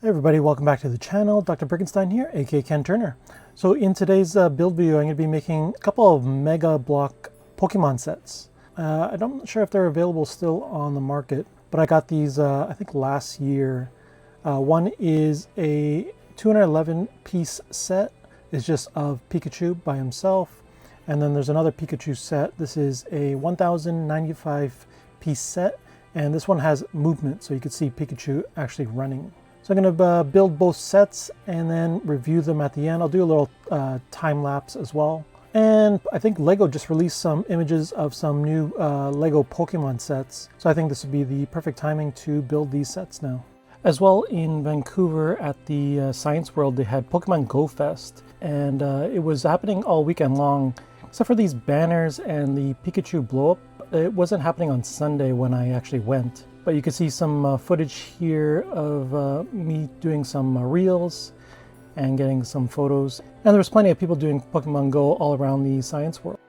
Hey everybody, welcome back to the channel. Dr. Brickenstein here, aka Ken Turner. So in today's build video, I'm going to be making a couple of Mega Blok Pokemon sets. I'm not sure if they're available still on the market, but I got these I think last year. One is a 211 piece set. It's just of Pikachu by himself. And then there's another Pikachu set. This is a 1095 piece set. And this one has movement, so you can see Pikachu actually running. So I'm going to build both sets and then review them at the end. I'll do a little time lapse as well. And I think LEGO just released some images of some new LEGO Pokemon sets. So I think this would be the perfect timing to build these sets now. As well, in Vancouver at the Science World, they had Pokemon Go Fest. And it was happening all weekend long, except for these banners and the Pikachu blow-up. It wasn't happening on Sunday when I actually went. But you can see some footage here of me doing some reels and getting some photos. And there was plenty of people doing Pokemon Go all around the Science World.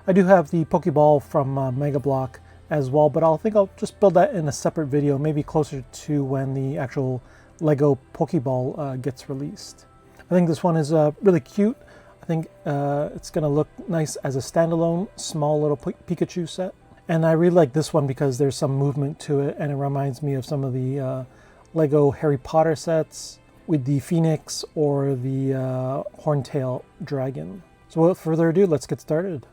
I do have the Pokeball from Mega Blok as well, but I think I'll just build that in a separate video, maybe closer to when the actual LEGO Pokeball gets released. I think this one is really cute. I think it's going to look nice as a standalone small little Pikachu set. And I really like this one because there's some movement to it, and it reminds me of some of the LEGO Harry Potter sets with the Phoenix or the Horntail Dragon. So without further ado, let's get started.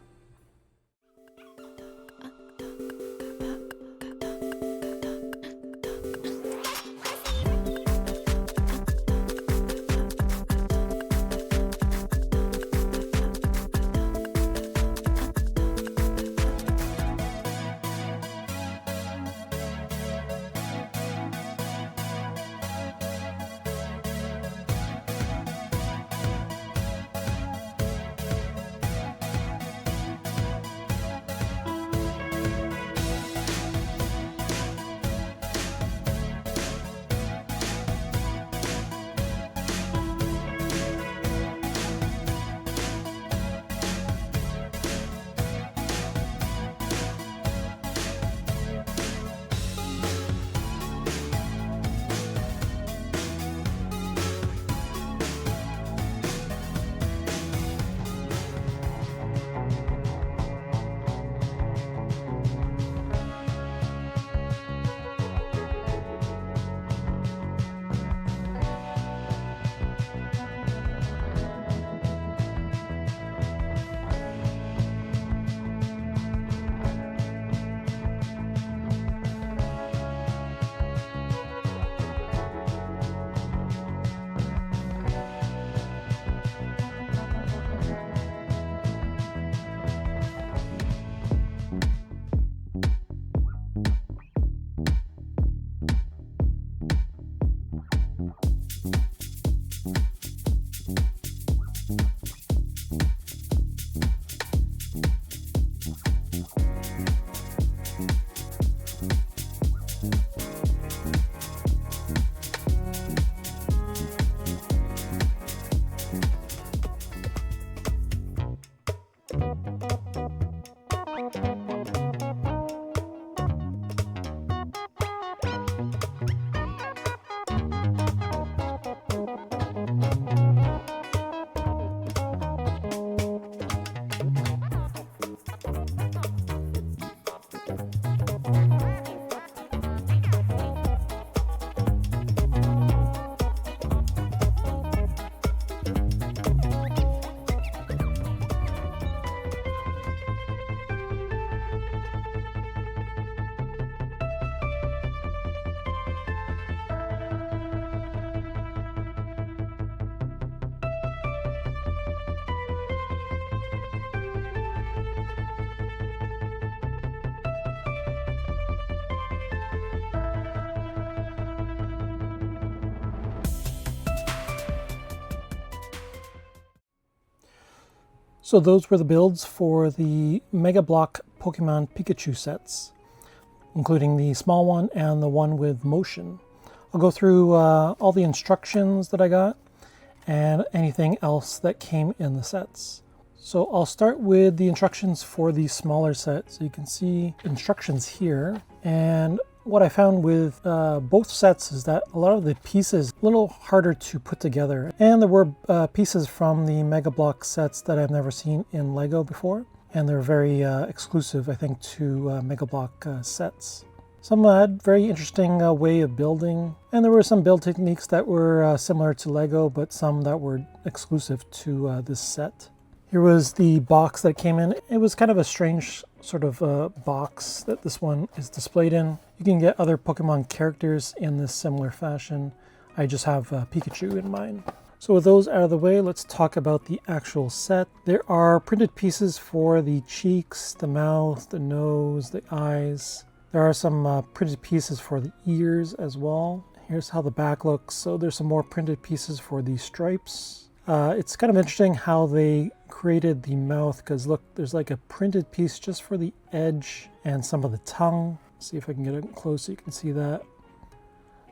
So those were the builds for the Mega Blok Pokemon Pikachu sets, including the small one and the one with motion. I'll go through all the instructions that I got and anything else that came in the sets. So I'll start with the instructions for the smaller set. So you can see instructions here, and what I found with both sets is that a lot of the pieces a little harder to put together. And there were pieces from the Mega Bloks sets that I've never seen in Lego before. And they're very exclusive, I think, to Mega Bloks sets. Some had very interesting way of building, and there were some build techniques that were similar to Lego, but some that were exclusive to this set. Here was the box that came in. It was kind of a strange sort of box that this one is displayed in. You can get other Pokemon characters in this similar fashion. I just have Pikachu in mine. So with those out of the way, let's talk about the actual set. There are printed pieces for the cheeks, the mouth, the nose, the eyes. There are some printed pieces for the ears as well. Here's how the back looks. So there's some more printed pieces for the stripes. It's kind of interesting how they created the mouth, because look, there's like a printed piece just for the edge and some of the tongue. See if I can get it close so you can see that.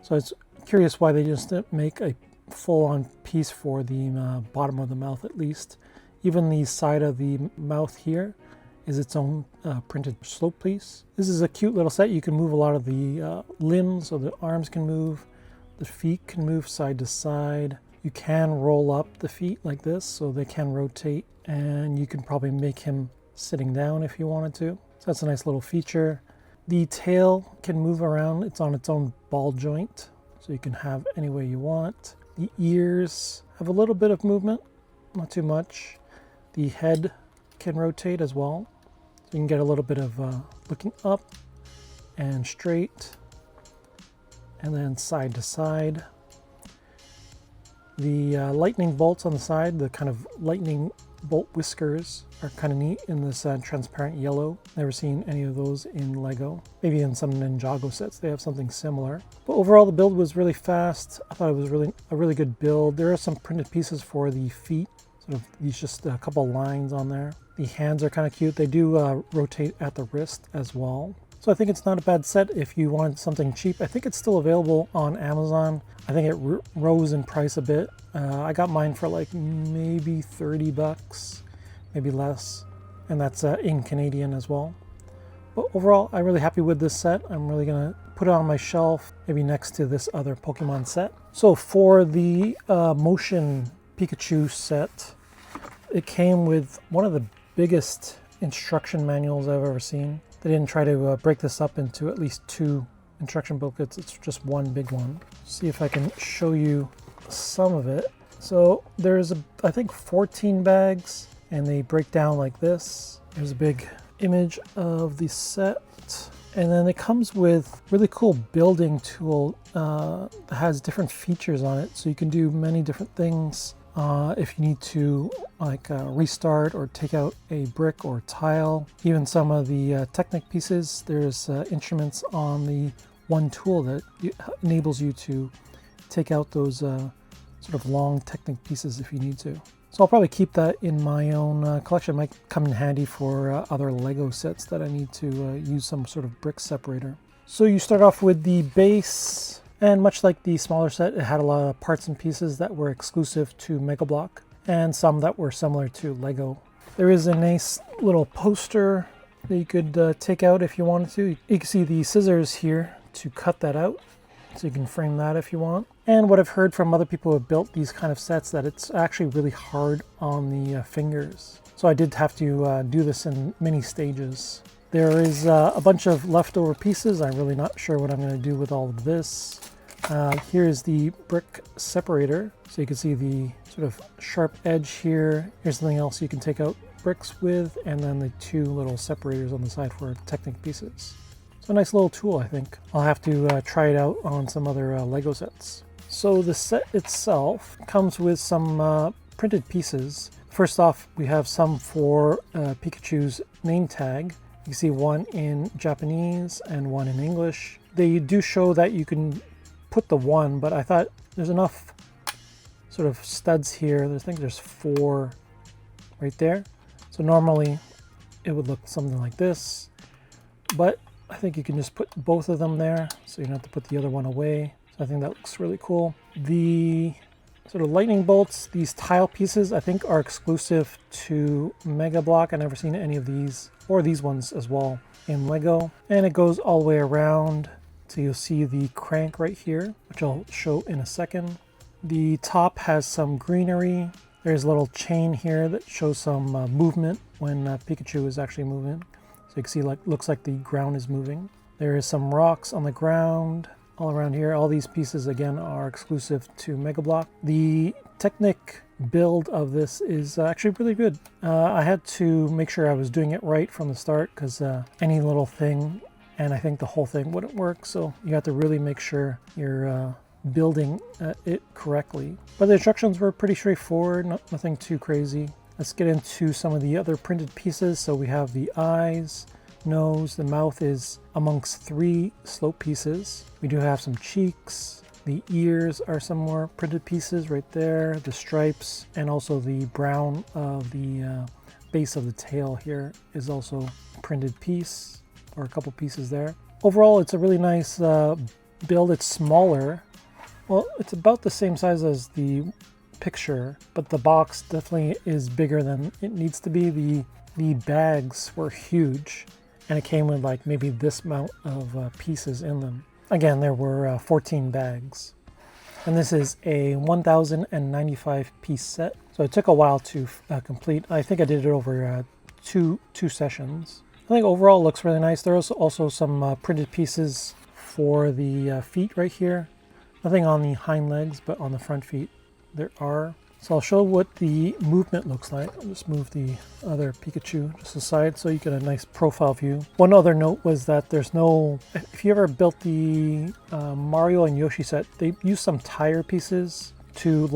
So it's curious why they just didn't make a full-on piece for the bottom of the mouth at least. Even the side of the mouth here is its own printed slope piece. This is a cute little set. You can move a lot of the limbs, so the arms can move, the feet can move side to side. You can roll up the feet like this so they can rotate, and you can probably make him sitting down if you wanted to. So that's a nice little feature. The tail can move around. It's on its own ball joint, so you can have any way you want. The ears have a little bit of movement, not too much. The head can rotate as well. So you can get a little bit of looking up and straight, and then side to side. The lightning bolts on the side, the kind of lightning bolt whiskers, are kind of neat in this transparent yellow. Never seen any of those in Lego. Maybe in some Ninjago sets they have something similar. But overall the build was really fast. I thought it was a really good build. There are some printed pieces for the feet. Sort of these just a couple lines on there. The hands are kind of cute. They do rotate at the wrist as well. So I think it's not a bad set if you want something cheap. I think it's still available on Amazon. I think it rose in price a bit. I got mine for like maybe 30 bucks, maybe less. And that's in Canadian as well. But overall, I'm really happy with this set. I'm really gonna put it on my shelf, maybe next to this other Pokemon set. So for the Motion Pikachu set, it came with one of the biggest instruction manuals I've ever seen. They didn't try to break this up into at least 2 instruction booklets. It's just one big one. See if I can show you some of it. So there's I think 14 bags, and they break down like this. There's a big image of the set, and then it comes with really cool building tool that has different features on it, so you can do many different things. If you need to like restart or take out a brick or tile, even some of the Technic pieces, there's instruments on the one tool that enables you to take out those sort of long Technic pieces if you need to. So I'll probably keep that in my own collection. It might come in handy for other Lego sets that I need to use some sort of brick separator. So you start off with the base. And much like the smaller set, it had a lot of parts and pieces that were exclusive to Mega Bloks, and some that were similar to Lego. There is a nice little poster that you could take out if you wanted to. You can see the scissors here to cut that out, so you can frame that if you want. And what I've heard from other people who have built these kind of sets, that it's actually really hard on the fingers. So I did have to do this in many stages. There is a bunch of leftover pieces. I'm really not sure what I'm going to do with all of this. Here's the brick separator, so you can see the sort of sharp edge here. Here's something else you can take out bricks with, and then the 2 little separators on the side for Technic pieces. It's a nice little tool, I think. I'll have to try it out on some other Lego sets. So the set itself comes with some printed pieces. First off, we have some for Pikachu's name tag. You can see one in Japanese and one in English. They do show that you can put the 1, but I thought there's enough sort of studs here. I think there's 4 right there. So normally it would look something like this, but I think you can just put both of them there, so you don't have to put the other one away. So I think that looks really cool. The sort of lightning bolts, these tile pieces, I think are exclusive to Mega Bloks. I've never seen any of these, or these ones as well, in Lego. And it goes all the way around. So you'll see the crank right here, which I'll show in a second. The top has some greenery. There's a little chain here that shows some movement when Pikachu is actually moving. So you can see, like, looks like the ground is moving. There is some rocks on the ground all around here. All these pieces, again, are exclusive to Mega Bloks. The Technic build of this is actually really good. I had to make sure I was doing it right from the start, because any little thing, and I think the whole thing, wouldn't work. So you have to really make sure you're building it correctly. But the instructions were pretty straightforward, nothing too crazy. Let's get into some of the other printed pieces. So we have the eyes, nose, the mouth is amongst 3 slope pieces. We do have some cheeks. The ears are some more printed pieces right there, the stripes, and also the brown of the base of the tail here is also a printed piece, or a couple pieces there. Overall, it's a really nice build. It's smaller. Well, it's about the same size as the picture, but the box definitely is bigger than it needs to be. The bags were huge, and it came with like maybe this amount of pieces in them. Again, there were 14 bags. And this is a 1,095 piece set. So it took a while to complete. I think I did it over two sessions. I think overall it looks really nice. There's also some printed pieces for the feet right here. Nothing on the hind legs, but on the front feet there are. So I'll show what the movement looks like. I'll just move the other Pikachu just aside so you get a nice profile view. One other note was that there's no, if you ever built the Mario and Yoshi set, they use some tire pieces to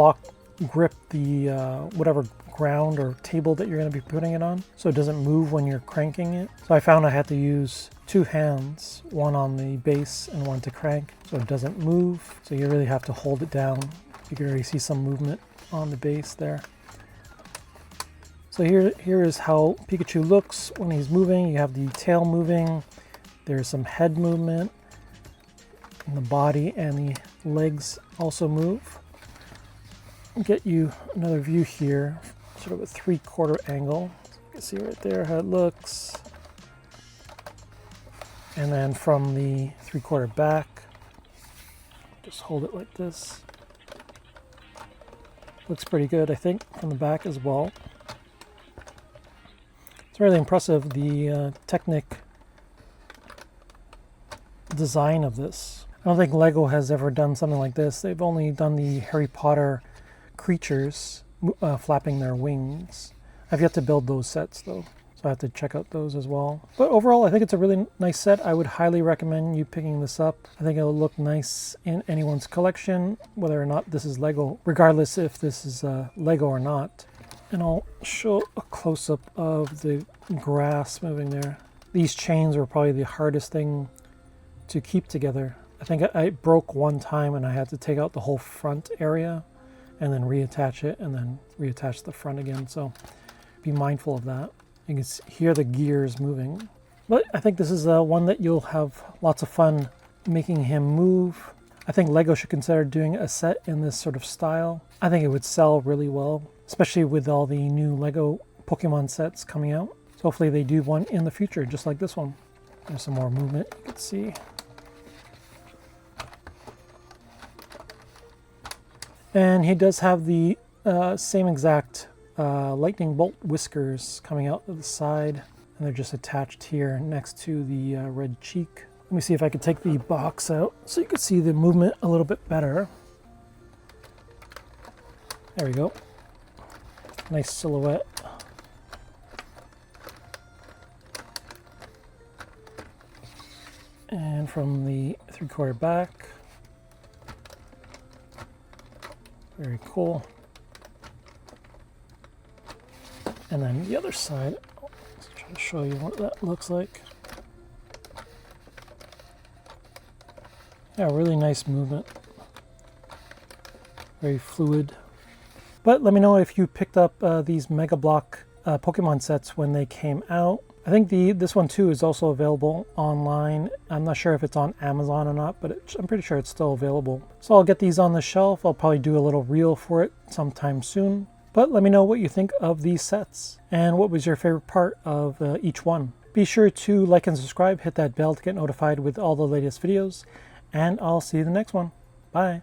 grip the whatever ground or table that you're going to be putting it on, so it doesn't move when you're cranking it. So I found I had to use 2 hands, one on the base and one to crank, so it doesn't move. So you really have to hold it down. You can already see some movement on the base there. So here is how Pikachu looks when he's moving. You have the tail moving, there's some head movement, and the body and the legs also move. I'll get you another view here, sort of a 3/4 angle. You can see right there how it looks. And then from the 3/4 back, just hold it like this. Looks pretty good, I think, from the back as well. It's really impressive, the Technic design of this. I don't think Lego has ever done something like this. They've only done the Harry Potter creatures flapping their wings. I've yet to build those sets though, so I have to check out those as well. But overall, I think it's a really nice set. I would highly recommend you picking this up. I think it'll look nice in anyone's collection, whether or not this is Lego, regardless if this is Lego or not. And I'll show a close-up of the grass moving there. These chains were probably the hardest thing to keep together. I think I broke one time and I had to take out the whole front area and then reattach it and then reattach the front again. So be mindful of that. You can hear the gears moving. But I think this is one that you'll have lots of fun making him move. I think Lego should consider doing a set in this sort of style. I think it would sell really well, especially with all the new Lego Pokemon sets coming out. So hopefully they do one in the future, just like this one. There's some more movement you can see. And he does have the same exact lightning bolt whiskers coming out of the side, and they're just attached here next to the red cheek. Let me see if I can take the box out so you can see the movement a little bit better. There we go. Nice silhouette. And from the 3/4 back. Very cool. And then the other side, let's try to show you what that looks like. Yeah, really nice movement. Very fluid. But let me know if you picked up these Mega Bloks Pokemon sets when they came out. I think this one too is also available online. I'm not sure if it's on Amazon or not, but I'm pretty sure it's still available. So I'll get these on the shelf. I'll probably do a little reel for it sometime soon. But let me know what you think of these sets and what was your favorite part of each one. Be sure to like and subscribe, hit that bell to get notified with all the latest videos, and I'll see you in the next one. Bye.